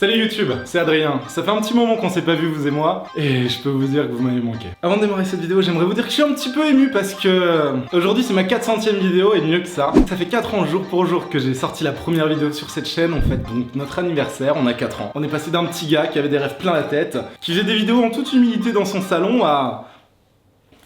Salut YouTube, c'est Adrien. Ça fait un petit moment qu'on s'est pas vu vous et moi, et je peux vous dire que vous m'avez manqué. Avant de démarrer cette vidéo, j'aimerais vous dire que je suis un petit peu ému parce que aujourd'hui c'est ma 400e vidéo et mieux que ça. Ça fait 4 ans jour pour jour que j'ai sorti la première vidéo sur cette chaîne. On fête donc notre anniversaire, on a 4 ans. On est passé d'un petit gars qui avait des rêves plein la tête, qui faisait des vidéos en toute humilité dans son salon à...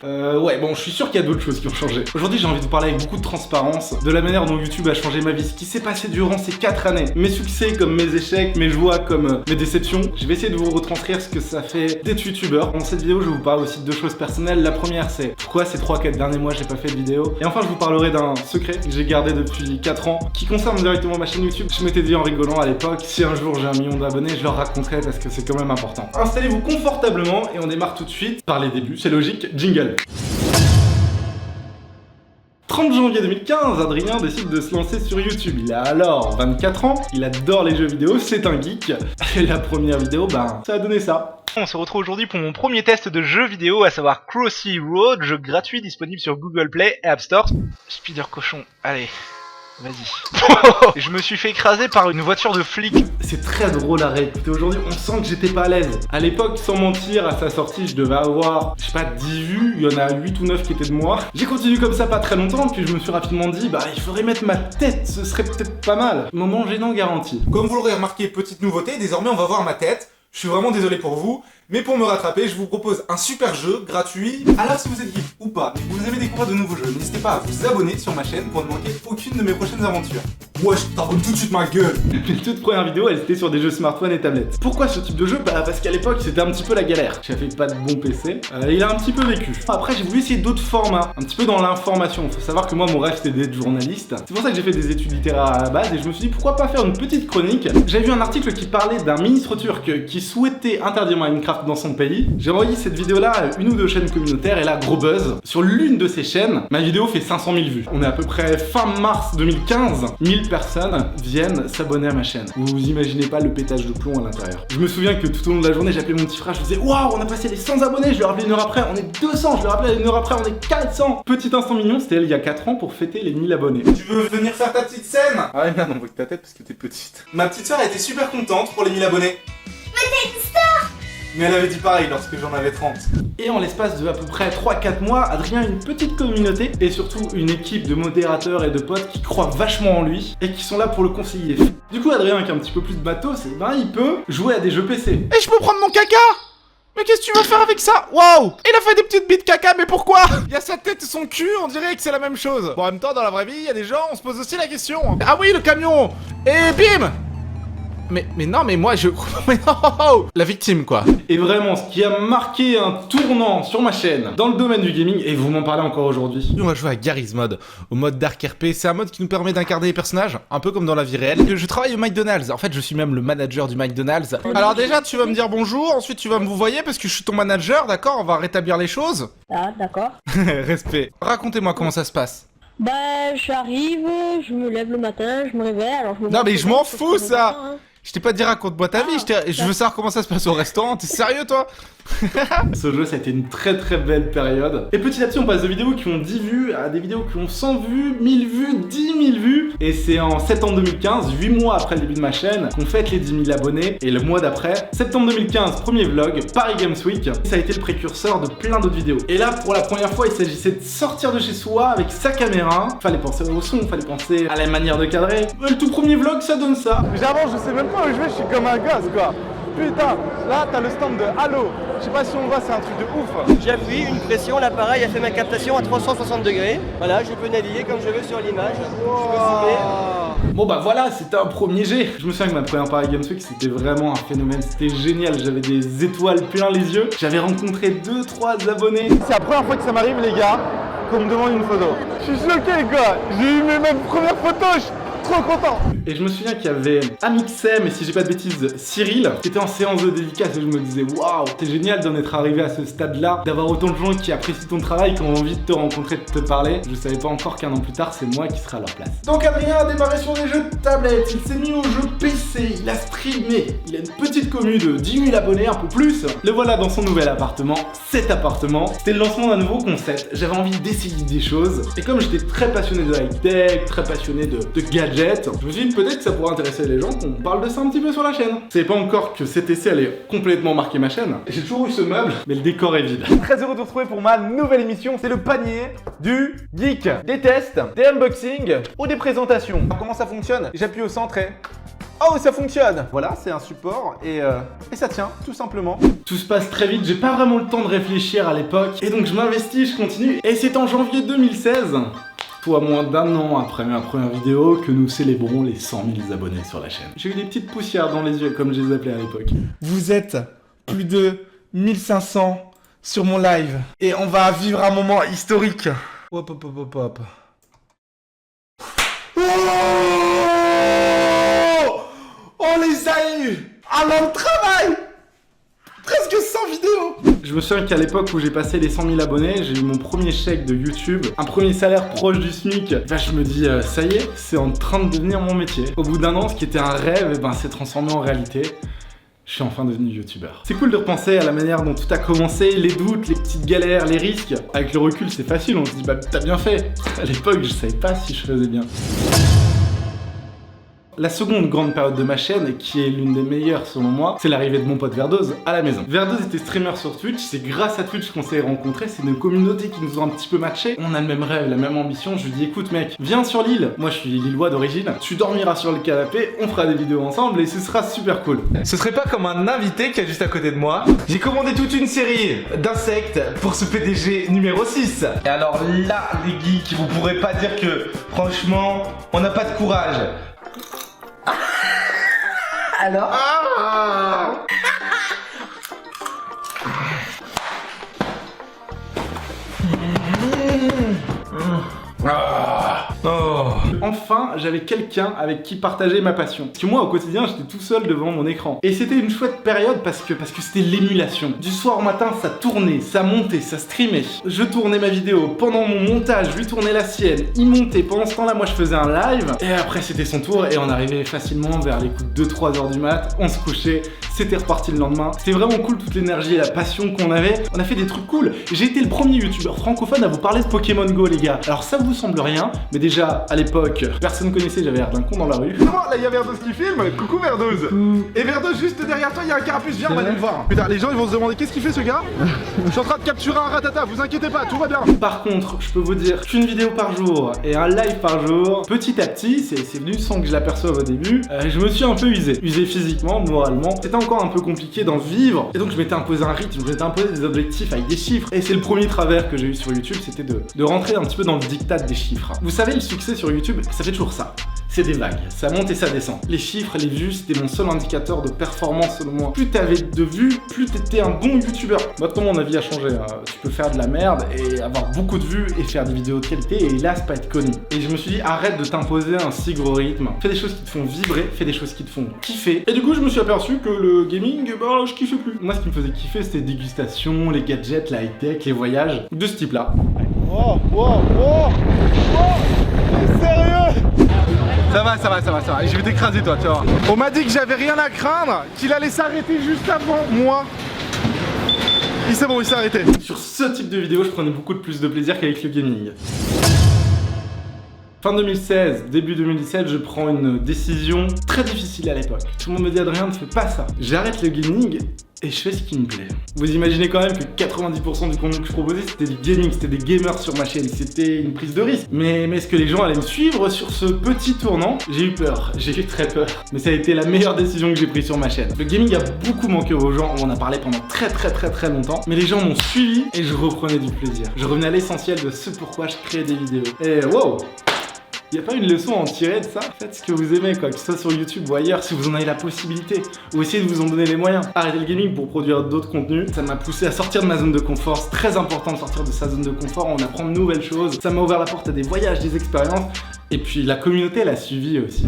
ouais, bon, je suis sûr qu'il y a d'autres choses qui ont changé. Aujourd'hui, j'ai envie de vous parler avec beaucoup de transparence de la manière dont YouTube a changé ma vie, ce qui s'est passé durant ces 4 années. Mes succès comme mes échecs, mes joies comme mes déceptions. Je vais essayer de vous retranscrire ce que ça fait d'être youtubeur. Dans cette vidéo, je vais vous parler aussi de 2 choses personnelles. La première, c'est pourquoi ces 3-4 derniers mois, j'ai pas fait de vidéo. Et enfin, je vous parlerai d'un secret que j'ai gardé depuis 4 ans, qui concerne directement ma chaîne YouTube. Je m'étais dit en rigolant à l'époque, si un jour j'ai 1 million d'abonnés, je leur raconterai parce que c'est quand même important. Installez-vous confortablement et on démarre tout de suite par les débuts. C'est logique, jingle. 30 janvier 2015, Adrien décide de se lancer sur YouTube. Il a alors 24 ans, il adore les jeux vidéo, c'est un geek. Et la première vidéo, ça a donné ça. On se retrouve aujourd'hui pour mon premier test de jeu vidéo, à savoir Crossy Road, jeu gratuit disponible sur Google Play et App Store. Spider cochon, allez, vas-y. Je me suis fait écraser par une voiture de flic. C'est très drôle à réécouter aujourd'hui, on sent que j'étais pas à l'aise. À l'époque, sans mentir, à sa sortie, je devais avoir, je sais pas, 10 vues, il y en a 8 ou 9 qui étaient de moi. J'ai continué comme ça pas très longtemps, puis je me suis rapidement dit, il faudrait mettre ma tête, ce serait peut-être pas mal. Moment gênant garanti. Comme vous l'aurez remarqué, petite nouveauté, désormais on va voir ma tête. Je suis vraiment désolé pour vous, mais pour me rattraper, je vous propose un super jeu gratuit. Alors si vous êtes geek ou pas, et que vous aimez découvrir de nouveaux jeux, n'hésitez pas à vous abonner sur ma chaîne pour ne manquer aucune de mes prochaines aventures. Wesh, t'abonnes tout de suite ma gueule. Les toutes premières vidéos, elles étaient sur des jeux smartphones et tablettes. Pourquoi ce type de jeu? Parce qu'à l'époque, c'était un petit peu la galère. J'avais pas de bon PC, il a un petit peu vécu. Après, j'ai voulu essayer d'autres formats, un petit peu dans l'information. Faut savoir que moi, mon rêve, c'était d'être journaliste. C'est pour ça que j'ai fait des études littéraires à la base, et je me suis dit, pourquoi pas faire une petite chronique. J'ai vu un article qui parlait d'un ministre turc qui souhaitait interdire Minecraft dans son pays. J'ai envoyé cette vidéo-là à 1 ou 2 chaînes communautaires, et là, gros buzz. Sur l'une de ces chaînes, ma vidéo fait 500 000 vues. On est à peu près fin mars 2015, 1000 personnes viennent s'abonner à ma chaîne. Vous imaginez pas le pétage de plomb à l'intérieur. Je me souviens que tout au long de la journée, j'appelais mon petit frère, je disais waouh, on a passé les 100 abonnés, je le rappelais 1 heure après, on est 200, je le rappelais 1 heure après, on est 400. Petit instant mignon, c'était il y a 4 ans pour fêter les 1000 abonnés. Tu veux venir faire ta petite scène? Ah ouais, non, on voit que ta tête parce que t'es petite. Ma petite soeur était super contente pour les 1000 abonnés. Mais t'es une star! Mais elle avait dit pareil lorsque j'en avais 30. Et en l'espace de à peu près 3-4 mois, Adrien a une petite communauté et surtout une équipe de modérateurs et de potes qui croient vachement en lui et qui sont là pour le conseiller. Du coup, Adrien, qui a un petit peu plus de matos, il peut jouer à des jeux PC. Et je peux prendre mon caca? Mais qu'est-ce que tu veux faire avec ça? Waouh! Il a fait des petites bites caca, mais pourquoi? Il y a sa tête et son cul, on dirait que c'est la même chose. Bon, en même temps, dans la vraie vie, il y a des gens, on se pose aussi la question. Ah oui, le camion! Et bim! Mais non, mais moi je... Mais non! La victime, quoi. Et vraiment, ce qui a marqué un tournant sur ma chaîne dans le domaine du gaming, et vous m'en parlez encore aujourd'hui. On va jouer à Garry's Mod, au mode Dark RP. C'est un mode qui nous permet d'incarner les personnages, un peu comme dans la vie réelle. Je travaille au McDonald's. En fait, je suis même le manager du McDonald's. Alors déjà, tu vas me dire bonjour, ensuite tu vas me vous voyez parce que je suis ton manager, d'accord? On va rétablir les choses. Ah, d'accord. Respect. Racontez-moi comment ça se passe. J'arrive, je me lève le matin, je me réveille, alors je me... Non mais je m'en fous ça! Hein. Je t'ai pas dit raconte-moi ta vie, je veux savoir comment ça se passe au restaurant, t'es sérieux toi? Ce jeu, ça a été une très très belle période. Et petit à petit, on passe de vidéos qui ont 10 vues à des vidéos qui ont 100 vues, 1000 vues, 10 000 vues. Et c'est en septembre 2015, 8 mois après le début de ma chaîne, qu'on fête les 10 000 abonnés. Et le mois d'après, septembre 2015, premier vlog, Paris Games Week. Ça a été le précurseur de plein d'autres vidéos. Et là, pour la première fois, il s'agissait de sortir de chez soi avec sa caméra. Fallait penser au son, fallait penser à la manière de cadrer. Le tout premier vlog, ça donne ça. J'avance, je sais même pas où je vais, je suis comme un gosse quoi. Putain, là t'as le stand de Halo. Je sais pas si on voit, c'est un truc de ouf. J'appuie une pression, l'appareil a fait ma captation à 360 degrés. Voilà, je peux naviguer comme je veux sur l'image. Je peux zoomer. Bon voilà, c'était un premier jet. Je me souviens que ma première Paris Games Week, c'était vraiment un phénomène, c'était génial. J'avais des étoiles plein les yeux. J'avais rencontré 2-3 abonnés. C'est la première fois que ça m'arrive les gars, qu'on me demande une photo. Je suis choqué quoi, j'ai eu mes mêmes premières photos, je suis trop content. Et je me souviens qu'il y avait Amixem et si j'ai pas de bêtises, Cyril, qui était en séance de dédicace et je me disais waouh, c'est génial d'en être arrivé à ce stade-là, d'avoir autant de gens qui apprécient ton travail, qui ont envie de te rencontrer, de te parler. Je savais pas encore qu'un an plus tard, c'est moi qui serai à leur place. Donc Adrien a démarré sur des jeux de tablette, il s'est mis au jeu PC, il a streamé, il a une petite commu de 10 000 abonnés, un peu plus. Le voilà dans son nouvel appartement, cet appartement. C'était le lancement d'un nouveau concept, j'avais envie d'essayer des choses. Et comme j'étais très passionné de high-tech, très passionné de gadgets, gadgets. Je me suis dit peut-être que ça pourrait intéresser les gens qu'on parle de ça un petit peu sur la chaîne. Vous savez pas encore que cet essai allait complètement marquer ma chaîne. J'ai toujours eu ce meuble, mais le décor est vide. Très heureux de vous retrouver pour ma nouvelle émission, c'est le panier du geek. Des tests, des unboxings ou des présentations. Alors, comment ça fonctionne? J'appuie au centre et... oh, ça fonctionne! Voilà, c'est un support et ça tient, tout simplement. Tout se passe très vite, j'ai pas vraiment le temps de réfléchir à l'époque. Et donc je m'investis, je continue. Et c'est en janvier 2016, soit moins d'un an après ma première vidéo, que nous célébrons les 100 000 abonnés sur la chaîne. J'ai eu des petites poussières dans les yeux, comme je les appelais à l'époque. Vous êtes plus de 1500 sur mon live. Et on va vivre un moment historique. Hop, hop, hop, hop, hop. Oh, on les a eu! Un an de travail! Presque 100 vidéos! Je me souviens qu'à l'époque où j'ai passé les 100 000 abonnés, j'ai eu mon premier chèque de YouTube, un premier salaire proche du SMIC. Bah, je me dis, ça y est, c'est en train de devenir mon métier. Au bout d'un an, ce qui était un rêve, eh ben, s'est transformé en réalité. Je suis enfin devenu youtubeur. C'est cool de repenser à la manière dont tout a commencé, les doutes, les petites galères, les risques. Avec le recul, c'est facile, on se dit, bah t'as bien fait. À l'époque, je savais pas si je faisais bien. La seconde grande période de ma chaîne, qui est l'une des meilleures selon moi, c'est l'arrivée de mon pote Verdoz à la maison. Verdoz était streamer sur Twitch, c'est grâce à Twitch qu'on s'est rencontrés, c'est nos communautés qui nous ont un petit peu matchés. On a le même rêve, la même ambition, je lui dis écoute mec, viens sur l'île, moi je suis lillois d'origine, tu dormiras sur le canapé, on fera des vidéos ensemble et ce sera super cool. Ce serait pas comme un invité qui est juste à côté de moi. J'ai commandé toute une série d'insectes pour ce PDG numéro 6. Et alors là, les geeks, vous pourrez pas dire que franchement, on n'a pas de courage. Alors Enfin, j'avais quelqu'un avec qui partager ma passion. Parce que moi, au quotidien, j'étais tout seul devant mon écran. Et c'était une chouette période parce que c'était l'émulation. Du soir au matin, ça tournait, ça montait, ça streamait. Je tournais ma vidéo. Pendant mon montage, lui tournait la sienne. Il montait. Pendant ce temps-là, moi, je faisais un live. Et après, c'était son tour. Et on arrivait facilement vers les coups de 2-3 heures du mat. On se couchait. C'était reparti le lendemain. C'était vraiment cool, toute l'énergie et la passion qu'on avait. On a fait des trucs cool. J'ai été le premier youtubeur francophone à vous parler de Pokémon Go, les gars. Alors, ça vous semble rien, mais déjà, à l'époque, personne connaissait, j'avais l'air d'un con dans la rue. Comment là, il y a Verdoz qui filme. Coucou Verdoz. Et Verdoz, juste derrière toi, il y a un carapuce. Viens, on va aller le voir. Putain, les gens, ils vont se demander qu'est-ce qu'il fait ce gars. Je suis en train de capturer un ratata, vous inquiétez pas, tout va bien. Par contre, je peux vous dire qu'une vidéo par jour et un live par jour, petit à petit, c'est venu sans que je l'aperçoive au début, je me suis un peu usé physiquement, moralement. C'était encore un peu compliqué d'en vivre, et donc je m'étais imposé un rythme, je m'étais imposé des objectifs avec des chiffres. Et c'est le premier travers que j'ai eu sur YouTube, c'était de rentrer un petit peu dans le diktat des chiffres. Vous savez, le succès sur YouTube, ça fait toujours ça. C'est des vagues, ça monte et ça descend. Les chiffres, les vues, c'était mon seul indicateur de performance selon moi. Plus t'avais de vues, plus t'étais un bon youtubeur. Maintenant, mon avis a changé. Tu peux faire de la merde et avoir beaucoup de vues et faire des vidéos de qualité et hélas pas être connu. Et je me suis dit, arrête de t'imposer un si gros rythme. Fais des choses qui te font vibrer, fais des choses qui te font kiffer. Et du coup, je me suis aperçu que le gaming, bah, je kiffais plus. Moi, ce qui me faisait kiffer, c'était les dégustations, les gadgets, la high-tech, les voyages de ce type-là. Oh, oh, oh, oh. T'es sérieux? Ça va, je vais t'écraser toi, tu vois. On m'a dit que j'avais rien à craindre, qu'il allait s'arrêter juste avant moi. C'est bon, il s'est arrêté. Sur ce type de vidéo, je prenais beaucoup plus de plaisir qu'avec le gaming. Fin 2016, début 2017, je prends une décision très difficile à l'époque. Tout le monde me dit Adrien, ne fais pas ça. J'arrête le gaming et je fais ce qui me plaît. Vous imaginez quand même que 90% du contenu que je proposais, c'était du gaming, c'était des gamers sur ma chaîne, c'était une prise de risque. Mais est-ce que les gens allaient me suivre sur ce petit tournant? J'ai eu peur, j'ai eu très peur. Mais ça a été la meilleure décision que j'ai prise sur ma chaîne. Le gaming a beaucoup manqué aux gens, on en a parlé pendant très longtemps. Mais les gens m'ont suivi et je reprenais du plaisir. Je revenais à l'essentiel de ce pourquoi je créais des vidéos. Et wow! Y a pas une leçon à en tirer de ça? Faites ce que vous aimez, quoi, que ce soit sur YouTube ou ailleurs, si vous en avez la possibilité, ou essayez de vous en donner les moyens. Arrêter le gaming pour produire d'autres contenus, ça m'a poussé à sortir de ma zone de confort. C'est très important de sortir de sa zone de confort, on apprend de nouvelles choses. Ça m'a ouvert la porte à des voyages, des expériences, et puis la communauté elle a suivi aussi.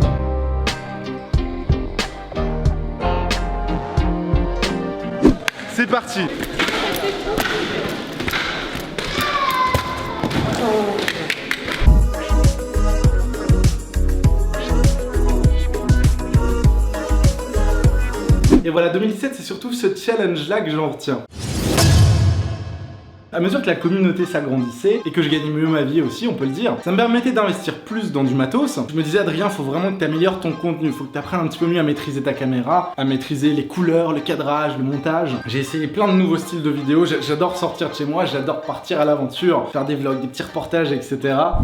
C'est parti. Et voilà, 2017, c'est surtout ce challenge-là que j'en retiens. À mesure que la communauté s'agrandissait et que je gagnais mieux ma vie aussi, on peut le dire, ça me permettait d'investir plus dans du matos. Je me disais, Adrien, faut vraiment que tu améliores ton contenu, faut que tu apprennes un petit peu mieux à maîtriser ta caméra, à maîtriser les couleurs, le cadrage, le montage. J'ai essayé plein de nouveaux styles de vidéos, j'adore sortir de chez moi, j'adore partir à l'aventure, faire des vlogs, des petits reportages, etc.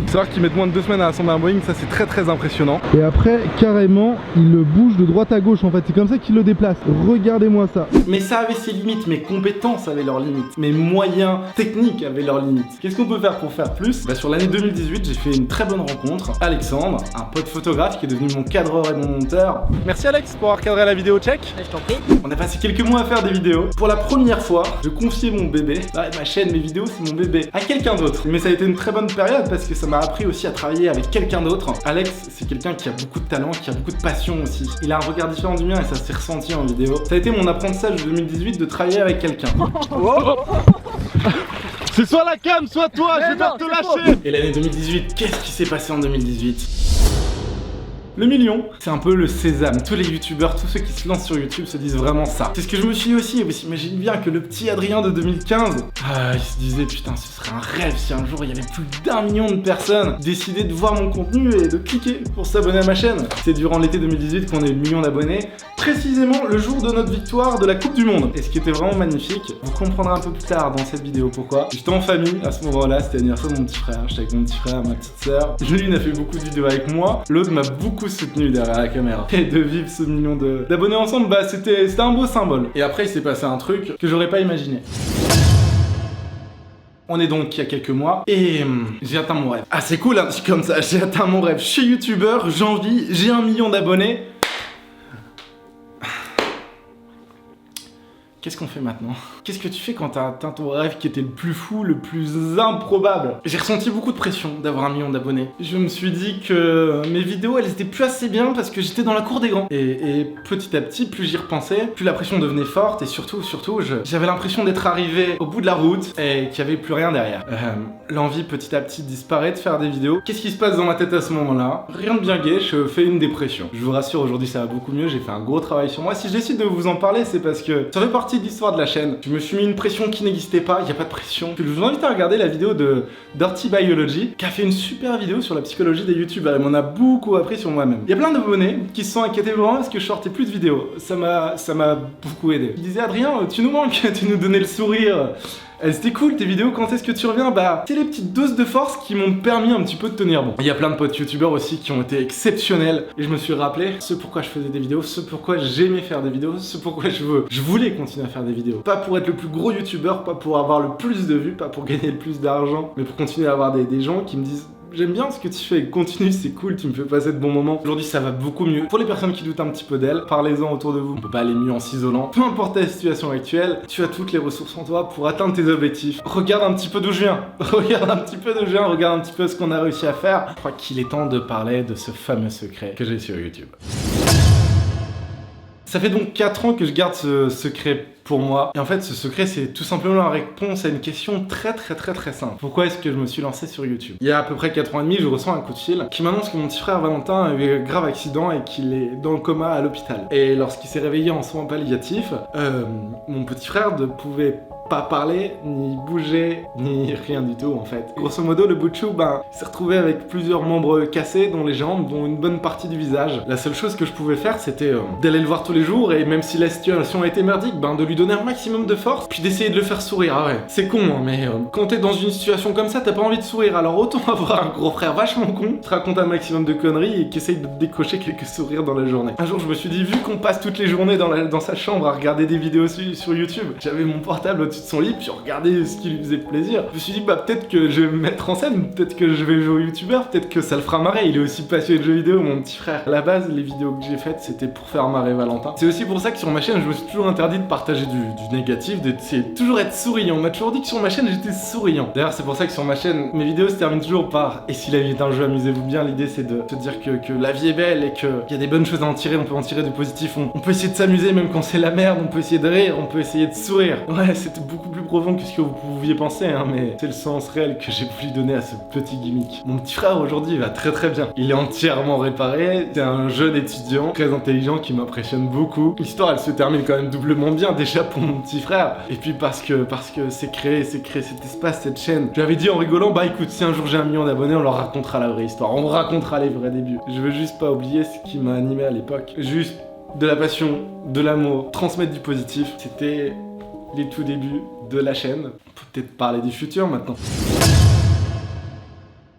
Savoir qu'ils mettent moins de 2 semaines à assembler un Boeing, ça c'est très très impressionnant. Et après, carrément, il le bouge de droite à gauche en fait, c'est comme ça qu'il le déplace. Regardez-moi ça. Mais ça avait ses limites, mes compétences avaient leurs limites, mes moyens techniques avaient leurs limites. Qu'est-ce qu'on peut faire pour faire plus? Sur l'année 2018, j'ai fait une très bonne rencontre. Alexandre, un pote photographe qui est devenu mon cadreur et mon monteur. Merci Alex pour avoir cadré la vidéo, check. Je t'en prie. On a passé quelques mois à faire des vidéos. Pour la première fois, je confiais mon bébé, ma chaîne, mes vidéos, c'est mon bébé, à quelqu'un d'autre. Mais ça a été une très bonne période parce que ça m'a appris aussi à travailler avec quelqu'un d'autre. Alex, c'est quelqu'un qui a beaucoup de talent, qui a beaucoup de passion aussi. Il a un regard différent du mien et ça s'est ressenti en vidéo. Ça a été mon apprentissage de 2018 de travailler avec quelqu'un. C'est soit la cam, soit toi, je vais pas te lâcher. Et l'année 2018, qu'est-ce qui s'est passé en 2018? Le million, c'est un peu le sésame. Tous les youtubeurs, tous ceux qui se lancent sur YouTube se disent vraiment ça. C'est ce que je me suis dit aussi. Vous imaginez bien que le petit Adrien de 2015, il se disait putain, ce serait un rêve si un jour il y avait plus d'1 million de personnes décidaient de voir mon contenu et de cliquer pour s'abonner à ma chaîne. C'est durant l'été 2018 qu'on a eu le million d'abonnés, précisément le jour de notre victoire de la Coupe du Monde. Et ce qui était vraiment magnifique, vous comprendrez un peu plus tard dans cette vidéo pourquoi. J'étais en famille à ce moment-là, c'était l'anniversaire de mon petit frère. J'étais avec mon petit frère, ma petite sœur. L'une a fait beaucoup de vidéos avec moi, l'autre m'a beaucoup soutenu derrière la caméra. Et de vivre ce million d'abonnés ensemble, c'était un beau symbole. Et après il s'est passé un truc que j'aurais pas imaginé. On est donc il y a quelques mois et j'ai atteint mon rêve. Ah c'est cool un truc comme ça, j'ai atteint mon rêve. Je suis youtubeur, j'en vis, j'ai 1 million d'abonnés. Qu'est-ce qu'on fait maintenant? Qu'est-ce que tu fais quand t'as atteint ton rêve qui était le plus fou, le plus improbable? J'ai ressenti beaucoup de pression d'avoir 1 million d'abonnés. Je me suis dit que mes vidéos, elles étaient plus assez bien parce que j'étais dans la cour des grands. Et petit à petit, plus j'y repensais, plus la pression devenait forte et surtout, j'avais l'impression d'être arrivé au bout de la route et qu'il n'y avait plus rien derrière. L'envie petit à petit disparaît de faire des vidéos. Qu'est-ce qui se passe dans ma tête à ce moment-là? Rien de bien gai, je fais une dépression. Je vous rassure, aujourd'hui ça va beaucoup mieux, j'ai fait un gros travail sur moi. Si je décide de vous en parler, c'est parce que ça fait partie de l'histoire de la chaîne. Je me suis mis une pression qui n'existait pas, il n'y a pas de pression. Je vous invite à regarder la vidéo de Dirty Biology qui a fait une super vidéo sur la psychologie des youtubeurs. Elle m'en a beaucoup appris sur moi-même. Il y a plein d'abonnés qui se sont inquiétés vraiment parce que je sortais plus de vidéos. Ça m'a beaucoup aidé. Ils disaient Adrien, tu nous manques, tu nous donnais le sourire. C'était cool tes vidéos, quand est-ce que tu reviens? C'est les petites doses de force qui m'ont permis un petit peu de tenir bon. Il y a plein de potes youtubeurs aussi qui ont été exceptionnels et je me suis rappelé ce pourquoi je faisais des vidéos, ce pourquoi j'aimais faire des vidéos, ce pourquoi je voulais continuer à faire des vidéos. Pas pour être le plus gros youtubeur, pas pour avoir le plus de vues, pas pour gagner le plus d'argent, mais pour continuer à avoir des gens qui me disent j'aime bien ce que tu fais, continue, c'est cool, tu me fais passer de bons moments. Aujourd'hui ça va beaucoup mieux. Pour les personnes qui doutent un petit peu d'elles, parlez-en autour de vous. On peut pas aller mieux en s'isolant. Peu importe ta situation actuelle, tu as toutes les ressources en toi pour atteindre tes objectifs. Regarde un petit peu d'où je viens. Regarde un petit peu d'où je viens, regarde un petit peu ce qu'on a réussi à faire. Je crois qu'il est temps de parler de ce fameux secret que j'ai sur YouTube. Ça fait donc 4 ans que je garde ce secret pour moi. Et en fait, ce secret, c'est tout simplement la réponse à une question très simple. Pourquoi est-ce que je me suis lancé sur YouTube? Il y a à peu près 4 ans et demi, je reçois un coup de fil qui m'annonce que mon petit frère Valentin a eu un grave accident et qu'il est dans le coma à l'hôpital. Et lorsqu'il s'est réveillé en soins palliatifs, mon petit frère ne pouvait pas parler, ni bouger, ni rien du tout en fait. Grosso modo, le bout de chou, s'est retrouvé avec plusieurs membres cassés, dont les jambes, dont une bonne partie du visage. La seule chose que je pouvais faire, c'était d'aller le voir tous les jours, et même si la situation était merdique, de lui donner un maximum de force, puis d'essayer de le faire sourire. Ah ouais, c'est con, hein, mais quand t'es dans une situation comme ça, t'as pas envie de sourire, alors autant avoir un gros frère vachement con, qui te raconte un maximum de conneries et qui essaye de te décocher quelques sourires dans la journée. Un jour, je me suis dit, vu qu'on passe toutes les journées dans sa chambre à regarder des vidéos sur YouTube, j'avais mon portable au-dessus de son lit, puis regardais ce qui lui faisait plaisir. Je me suis dit, peut-être que je vais me mettre en scène, peut-être que je vais jouer au youtubeur, peut-être que ça le fera marrer. Il est aussi passionné de jeux vidéo, mon petit frère. À la base, les vidéos que j'ai faites, c'était pour faire marrer Valentin. C'est aussi pour ça que sur ma chaîne, je me suis toujours interdit de partager du négatif, d'essayer de toujours être souriant. On m'a toujours dit que sur ma chaîne, j'étais souriant. D'ailleurs, c'est pour ça que sur ma chaîne, mes vidéos se terminent toujours par « Et si la vie est un jeu, amusez-vous bien ». L'idée, c'est de te dire que la vie est belle et qu'il y a des bonnes choses à en tirer, on peut en tirer du positif. On peut essayer de s'amuser même quand c'est la merde, on peut essayer de rire, on peut essayer de sourire. Ouais, c'était c'est beaucoup plus profond que ce que vous pouviez penser, hein, mais c'est le sens réel que j'ai voulu donner à ce petit gimmick. Mon petit frère aujourd'hui va très très bien. Il est entièrement réparé, c'est un jeune étudiant très intelligent qui m'impressionne beaucoup. L'histoire elle se termine quand même doublement bien déjà pour mon petit frère. Et puis parce que c'est créé cet espace, cette chaîne. Je lui avais dit en rigolant, bah écoute, si un jour j'ai 1 million d'abonnés, on leur racontera la vraie histoire, on racontera les vrais débuts. Je veux juste pas oublier ce qui m'a animé à l'époque. Juste de la passion, de l'amour, transmettre du positif. C'était les tout débuts de la chaîne. On peut peut-être parler du futur maintenant.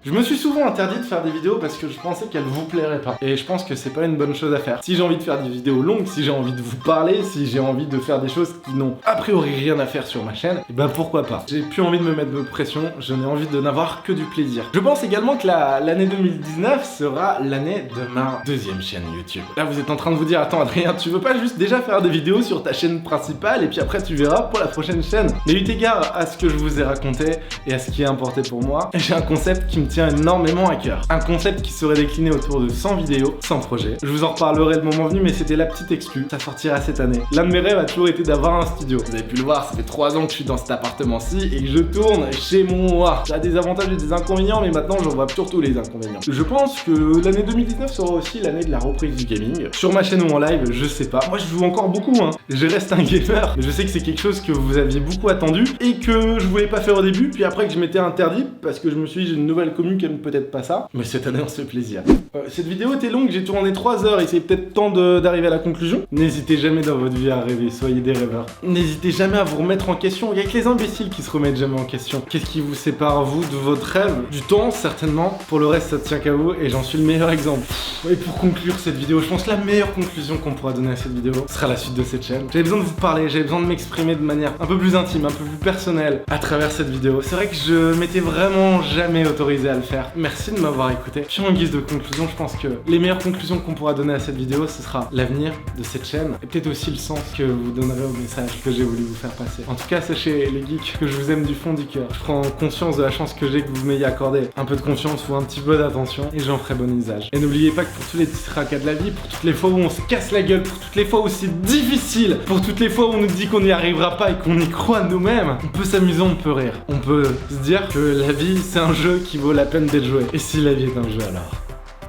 Je me suis souvent interdit de faire des vidéos parce que je pensais qu'elles vous plairaient pas. Et je pense que c'est pas une bonne chose à faire. Si j'ai envie de faire des vidéos longues, si j'ai envie de vous parler, si j'ai envie de faire des choses qui n'ont a priori rien à faire sur ma chaîne, et ben pourquoi pas. J'ai plus envie de me mettre de pression, je n'ai envie de n'avoir que du plaisir. Je pense également que l'année 2019 sera l'année de ma 2e chaîne YouTube. Là vous êtes en train de vous dire, attends Adrien, tu veux pas juste déjà faire des vidéos sur ta chaîne principale et puis après tu verras pour la prochaine chaîne. Mais eu égard à ce que je vous ai raconté et à ce qui est importé pour moi, j'ai un concept qui me tient énormément à cœur. Un concept qui serait décliné autour de 100 vidéos, 100 projets. Je vous en reparlerai le moment venu, mais c'était la petite exclue. Ça sortira cette année. L'un de mes rêves a toujours été d'avoir un studio. Vous avez pu le voir, ça fait 3 ans que je suis dans cet appartement-ci et que je tourne chez moi. Ça a des avantages et des inconvénients, mais maintenant j'en vois surtout les inconvénients. Je pense que l'année 2019 sera aussi l'année de la reprise du gaming. Sur ma chaîne ou en live, je sais pas. Moi je joue encore beaucoup, hein. Je reste un gamer, mais je sais que c'est quelque chose que vous aviez beaucoup attendu et que je voulais pas faire au début, puis après que je m'étais interdit parce que je me suis dit j'ai une nouvelle commune qui aime peut-être pas ça, mais cette année on se fait plaisir. Cette vidéo était longue, j'ai tourné 3 heures et c'est peut-être temps d'arriver à la conclusion. N'hésitez jamais dans votre vie à rêver, soyez des rêveurs. N'hésitez jamais à vous remettre en question, il y a que les imbéciles qui se remettent jamais en question. Qu'est-ce qui vous sépare vous de votre rêve? Du temps certainement, pour le reste ça tient qu'à vous et j'en suis le meilleur exemple. Et pour conclure cette vidéo, je pense que la meilleure conclusion qu'on pourra donner à cette vidéo sera la suite de cette chaîne. J'avais besoin de vous parler, j'avais besoin de m'exprimer de manière un peu plus intime, un peu plus personnelle à travers cette vidéo. C'est vrai que je m'étais vraiment jamais autorisé à le faire. Merci de m'avoir écouté. Puis en guise de conclusion, je pense que les meilleures conclusions qu'on pourra donner à cette vidéo, ce sera l'avenir de cette chaîne et peut-être aussi le sens que vous donnerez au message que j'ai voulu vous faire passer. En tout cas, sachez les geeks que je vous aime du fond du cœur. Je prends conscience de la chance que j'ai que vous m'ayez accordé un peu de confiance ou un petit peu d'attention et j'en ferai bon usage. Et n'oubliez pas que pour tous les petits tracas de la vie, pour toutes les fois où on se casse la gueule, pour toutes les fois où c'est difficile, pour toutes les fois où on nous dit qu'on n'y arrivera pas et qu'on y croit nous-mêmes, on peut s'amuser, on peut rire. On peut se dire que la vie c'est un jeu qui vaut la peine d'être joué. Et si la vie est un jeu alors,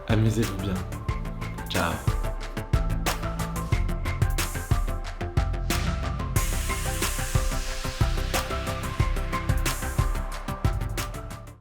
amusez-vous bien. Ciao.